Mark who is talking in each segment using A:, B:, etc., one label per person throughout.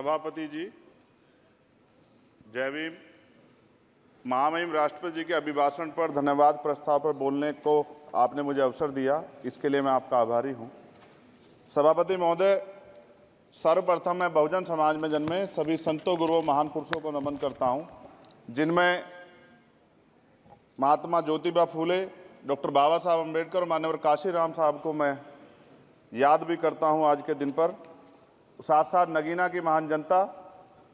A: सभापति जी, जय भीम। महामहिम राष्ट्रपति जी के अभिभाषण पर धन्यवाद प्रस्ताव पर बोलने को आपने मुझे अवसर दिया, इसके लिए मैं आपका आभारी हूं। सभापति महोदय, सर्वप्रथम मैं बहुजन समाज में जन्मे सभी संतों, गुरुओं, महान पुरुषों को नमन करता हूं, जिनमें महात्मा ज्योतिबा फूले, डॉक्टर बाबा साहब अम्बेडकर और मान्यवर काशीराम साहब को मैं याद भी करता हूं आज के दिन पर। साथ साथ नगीना की महान जनता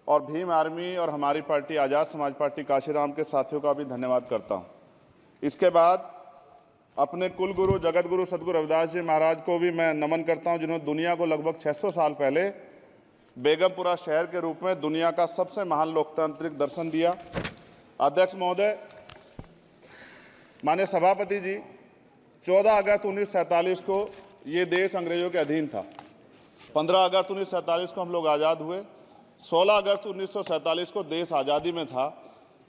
A: और भीम आर्मी और हमारी पार्टी आज़ाद समाज पार्टी काशीराम के साथियों का भी धन्यवाद करता हूं। इसके बाद अपने कुल गुरु जगत गुरु सदगुरु रविदास जी महाराज को भी मैं नमन करता हूं, जिन्होंने दुनिया को लगभग 600 साल पहले बेगमपुरा शहर के रूप में दुनिया का सबसे महान लोकतांत्रिक दर्शन दिया। अध्यक्ष महोदय, माननीय सभापति जी, 14 अगस्त 1947 को ये देश अंग्रेजों के अधीन था। 15 अगस्त 1947 को हम लोग आज़ाद हुए। 16 अगस्त 1947 को देश आज़ादी में था,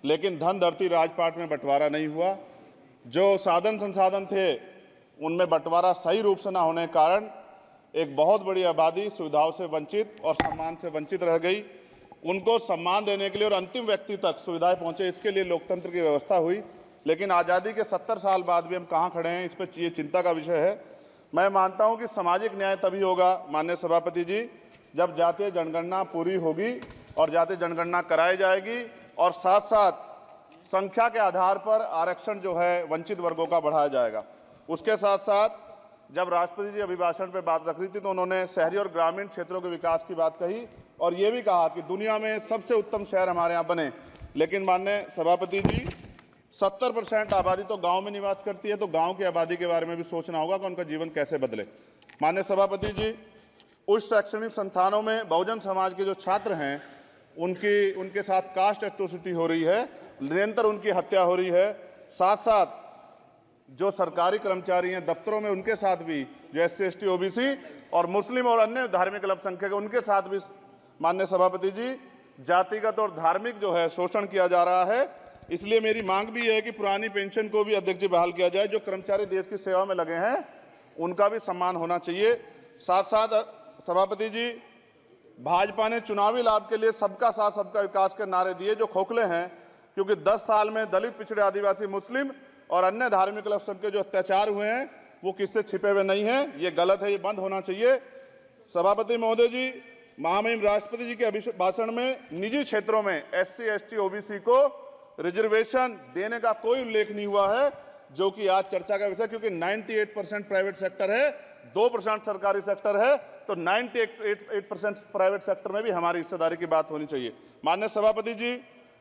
A: लेकिन धन धरती राजपाट में बंटवारा नहीं हुआ। जो साधन संसाधन थे उनमें बंटवारा सही रूप से न होने के कारण एक बहुत बड़ी आबादी सुविधाओं से वंचित और सम्मान से वंचित रह गई। उनको सम्मान देने के लिए और अंतिम व्यक्ति तक सुविधाएं पहुंचे, इसके लिए लोकतंत्र की व्यवस्था हुई। लेकिन आज़ादी के 70 साल बाद भी हम कहाँ खड़े हैं, इस पर ये चिंता का विषय है। मैं मानता हूं कि सामाजिक न्याय तभी होगा माननीय सभापति जी, जब जातीय जनगणना पूरी होगी और जातीय जनगणना कराई जाएगी और साथ साथ संख्या के आधार पर आरक्षण जो है वंचित वर्गों का बढ़ाया जाएगा। उसके साथ साथ जब राष्ट्रपति जी अभिभाषण पर बात रख रही थी तो उन्होंने शहरी और ग्रामीण क्षेत्रों के विकास की बात कही और ये भी कहा कि दुनिया में सबसे उत्तम शहर हमारे यहाँ बने। लेकिन माननीय सभापति जी, 70% आबादी तो गांव में निवास करती है, तो गांव की आबादी के बारे में भी सोचना होगा कि उनका जीवन कैसे बदले। माननीय सभापति जी, उच्च शैक्षणिक संस्थानों में बहुजन समाज के जो छात्र हैं उनके साथ कास्ट एट्रोसिटी हो रही है, निरंतर उनकी हत्या हो रही है। साथ साथ जो सरकारी कर्मचारी हैं दफ्तरों में, उनके साथ भी जो SC ST OBC और मुस्लिम और अन्य धार्मिक अल्पसंख्यक हैं उनके साथ भी माननीय सभापति जी जातिगत और धार्मिक जो है शोषण किया जा रहा है। इसलिए मेरी मांग भी है कि पुरानी पेंशन को भी अध्यक्ष जी बहाल किया जाए। जो कर्मचारी देश की सेवा में लगे हैं उनका भी सम्मान होना चाहिए। साथ साथ सभापति जी, भाजपा ने चुनावी लाभ के लिए सबका साथ सबका विकास के नारे दिए जो खोखले हैं, क्योंकि 10 साल में दलित, पिछड़े, आदिवासी, मुस्लिम और अन्य धार्मिक अल्पसंख्यक जो अत्याचार हुए हैं वो किससे छिपे हुए नहीं हैं। ये गलत है, ये बंद होना चाहिए। सभापति महोदय जी, महामहिम राष्ट्रपति जी के अभिभाषण में निजी क्षेत्रों में SC ST OBC को रिजर्वेशन देने का कोई उल्लेख नहीं हुआ है, जो कि आज चर्चा का विषय, क्योंकि 98% प्राइवेट सेक्टर है, 2% सरकारी सेक्टर है, तो 98% प्राइवेट सेक्टर में भी हमारी हिस्सेदारी की बात होनी चाहिए। माननीय सभापति जी,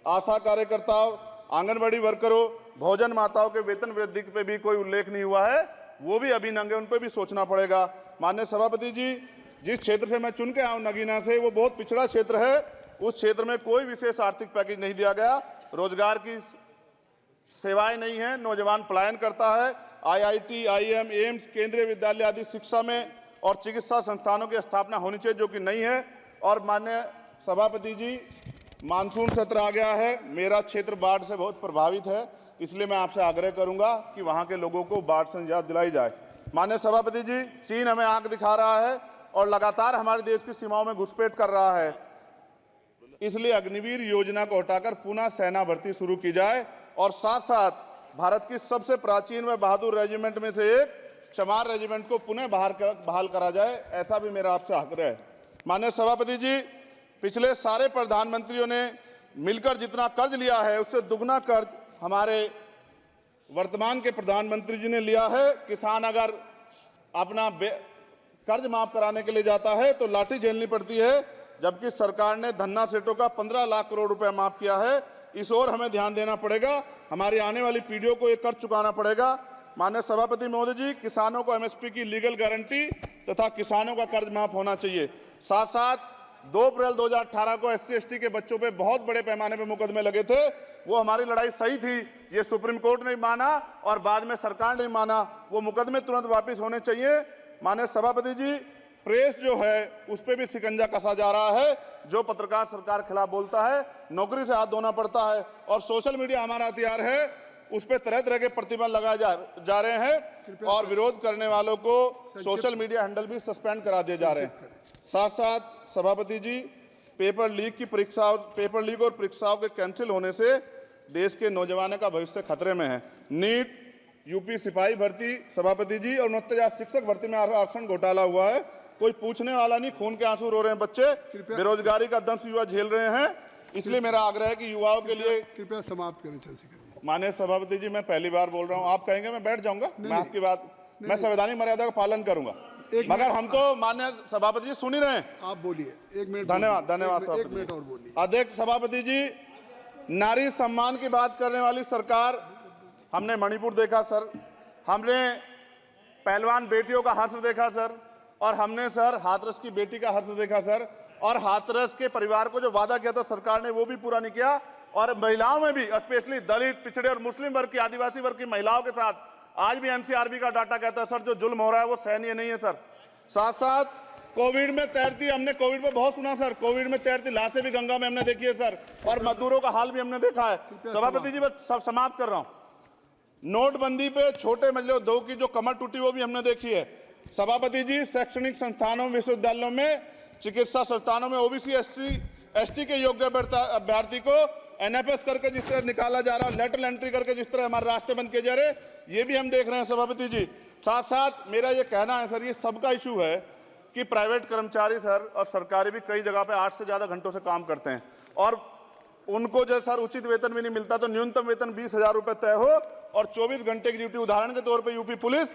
A: आशा कार्यकर्ताओं, आंगनबाड़ी वर्करों, भोजन माताओं के वेतन वृद्धि पे भी कोई उल्लेख नहीं हुआ है, वो भी अभी नंगे, उन पर भी सोचना पड़ेगा। माननीय सभापति जी, जिस क्षेत्र से मैं चुन के आऊँ नगीना से, वो बहुत पिछड़ा क्षेत्र है। उस क्षेत्र में कोई विशेष आर्थिक पैकेज नहीं दिया गया, रोजगार की सेवाएं नहीं है, नौजवान पलायन करता है। IIT, IIM, एम्स, केंद्रीय विद्यालय आदि शिक्षा में और चिकित्सा संस्थानों की स्थापना होनी चाहिए, जो कि नहीं है। और माननीय सभापति जी, मानसून सत्र आ गया है, मेरा क्षेत्र बाढ़ से बहुत प्रभावित है, इसलिए मैं आपसे आग्रह करूंगा कि वहां के लोगों को बाढ़ से निजात दिलाई जाए। माननीय सभापति जी, चीन हमें आंख दिखा रहा है और लगातार हमारे देश की सीमाओं में घुसपैठ कर रहा है, इसलिए अग्निवीर योजना को हटाकर पुनः सेना भर्ती शुरू की जाए और साथ साथ भारत की सबसे प्राचीन व बहादुर रेजिमेंट में से एक चमार रेजिमेंट को पुनः बहाल करा जाए, ऐसा भी मेरा आपसे आग्रह है। माननीय सभापति जी, पिछले सारे प्रधानमंत्रियों ने मिलकर जितना कर्ज लिया है उससे दुगना कर्ज हमारे वर्तमान के प्रधानमंत्री जी ने लिया है। किसान अगर अपना कर्ज माफ कराने के लिए जाता है तो लाठी झेलनी पड़ती है, जबकि सरकार ने धन्ना सेठों का 15 लाख करोड़ रुपया माफ किया है। इस ओर हमें ध्यान देना पड़ेगा, हमारी आने वाली पीढ़ियों को ये कर्ज चुकाना पड़ेगा। माननीय सभापति महोदय जी, किसानों को MSP की लीगल गारंटी तथा किसानों का कर्ज माफ होना चाहिए। साथ साथ 2 अप्रैल 2018 को SC ST के बच्चों पे बहुत बड़े पैमाने पे मुकदमे लगे थे, वो हमारी लड़ाई सही थी, ये सुप्रीम कोर्ट ने माना और बाद में सरकार ने माना, वो मुकदमे तुरंत वापस होने चाहिए। माननीय सभापति जी, प्रेस जो है उस पर भी शिकंजा कसा जा रहा है। जो पत्रकार सरकार के खिलाफ बोलता है नौकरी से हाथ धोना पड़ता है, और सोशल मीडिया हमारा हथियार है, उस पर तरह तरह के प्रतिबंध लगाए जा रहे हैं और विरोध करने वालों को सोशल मीडिया हैंडल भी सस्पेंड करा दिए जा रहे हैं। साथ साथ सभापति जी, पेपर लीक और परीक्षाओं के कैंसिल होने से देश के नौजवानों का भविष्य खतरे में है। नीट, यूपी सिपाही भर्ती सभापति जी और 69,000 शिक्षक भर्ती में आरक्षण घोटाला हुआ है, कोई पूछने वाला नहीं, खून के आंसू रो रहे हैं बच्चे, बेरोजगारी का दंश युवा झेल रहे हैं। इसलिए मेरा आग्रह है कि युवाओं के लिए
B: कृपया समाप्त करें चंद्रशेखर जी।
A: माननीय सभापति जी, मैं पहली बार बोल रहा हूं, आप कहेंगे मैं बैठ जाऊंगा, मैं आपकी बात, मैं संवैधानिक मर्यादा का पालन करूंगा, मगर हम तो माननीय सभापति जी सुन ही रहे हैं।
B: आप बोलिए, 1 मिनट।
A: धन्यवाद।
B: 1 मिनट और बोलिए।
A: अध्यक्ष सभापति जी, नारी सम्मान की बात करने वाली सरकार, हमने मणिपुर देखा सर, हमने पहलवान बेटियों का हर्ष देखा सर, और हमने सर हाथरस की बेटी का हर्ष देखा सर, और हाथरस के परिवार को जो वादा किया था सरकार ने वो भी पूरा नहीं किया। और महिलाओं में भी, स्पेशली दलित, पिछड़े और मुस्लिम वर्ग की, आदिवासी वर्ग की महिलाओं के साथ आज भी एनसीआरबी का डाटा कहता है सर, जो जुल्म हो रहा है वो सहनीय नहीं है सर। साथ साथ कोविड में तैरती, हमने कोविड में बहुत सुना सर, कोविड में तैरती लाशें भी गंगा में हमने देखी है सर, और मजदूरों का हाल भी हमने देखा है। सभापति जी, बस सब समाप्त कर रहा हूं। नोटबंदी पे छोटे मझले उद्योग की जो कमर टूटी वो भी हमने देखी है। सभापति जी, शैक्षणिक संस्थानों, विश्वविद्यालयों में, चिकित्सा संस्थानों में ओबीसी एसटी के योग्य अभ्यर्थी को एनएफएस करके जिस तरह निकाला जा रहा है, लेटरल एंट्री करके जिस तरह हमारे रास्ते बंद किए जा रहे, ये भी हम देख रहे हैं सभापति जी। साथ साथ मेरा ये कहना है सर, ये सबका इशू है कि प्राइवेट कर्मचारी सर और सरकारी भी कई जगह पे 8 से ज्यादा घंटों से काम करते हैं, और उनको जब सर उचित वेतन भी नहीं मिलता, तो न्यूनतम वेतन 20,000 रुपए तय हो और 24 घंटे की ड्यूटी। उदाहरण के तौर पे यूपी पुलिस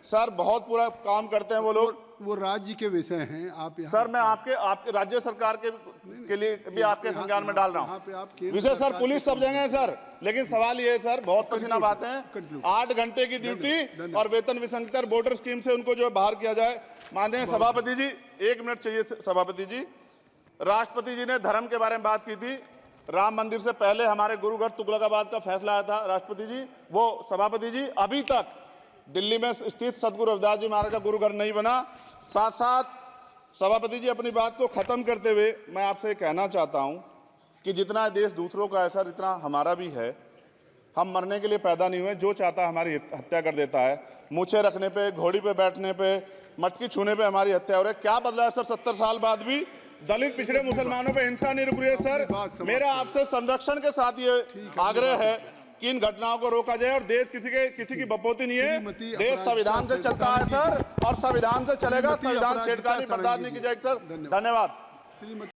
A: सर बहुत पूरा काम करते हैं वो लोग।
B: वो राज्य के विषय हैं, आप यहाँ
A: सर मैं आपके राज्य सरकार के लिए भी आपके संज्ञान में डाल रहा हूँ विषय सर। पुलिस सब जगह है सर, लेकिन सवाल ये है सर, बहुत पसीना बहाते हैं, 8 घंटे की ड्यूटी और वेतन विसंगति, बॉर्डर स्कीम से उनको जो है बाहर किया जाए। माननीय सभापति जी, 1 मिनट चाहिए सभापति जी। राष्ट्रपति जी ने धर्म के बारे में बात की थी, राम मंदिर से पहले हमारे गुरुघर तुगलकाबाद का फैसला आया था राष्ट्रपति जी, वो सभापति जी अभी तक दिल्ली में स्थित सदगुरु रविदास जी महाराज का गुरुघर नहीं बना। साथ साथ सभापति जी, अपनी बात को खत्म करते हुए मैं आपसे कहना चाहता हूं कि जितना देश दूसरों का है सर, इतना हमारा भी है। हम मरने के लिए पैदा नहीं हुए, जो चाहता है हमारी हत्या कर देता है। मूछें रखने पे, घोड़ी पे बैठने पे, मटकी छूने पे हमारी हत्या हो रही है। क्या बदला है सर 70 साल बाद भी? दलित, पिछड़े, मुसलमानों पे हिंसा नहीं रुक रही है सर। मेरा आपसे संरक्षण के साथ ये आग्रह है कि इन घटनाओं को रोका जाए, और देश किसी की बपोती नहीं है, देश संविधान से चलता है सर, और संविधान से चलेगा। संविधान छेड़खानी बर्दाश्त नहीं की जाएगी सर। धन्यवाद।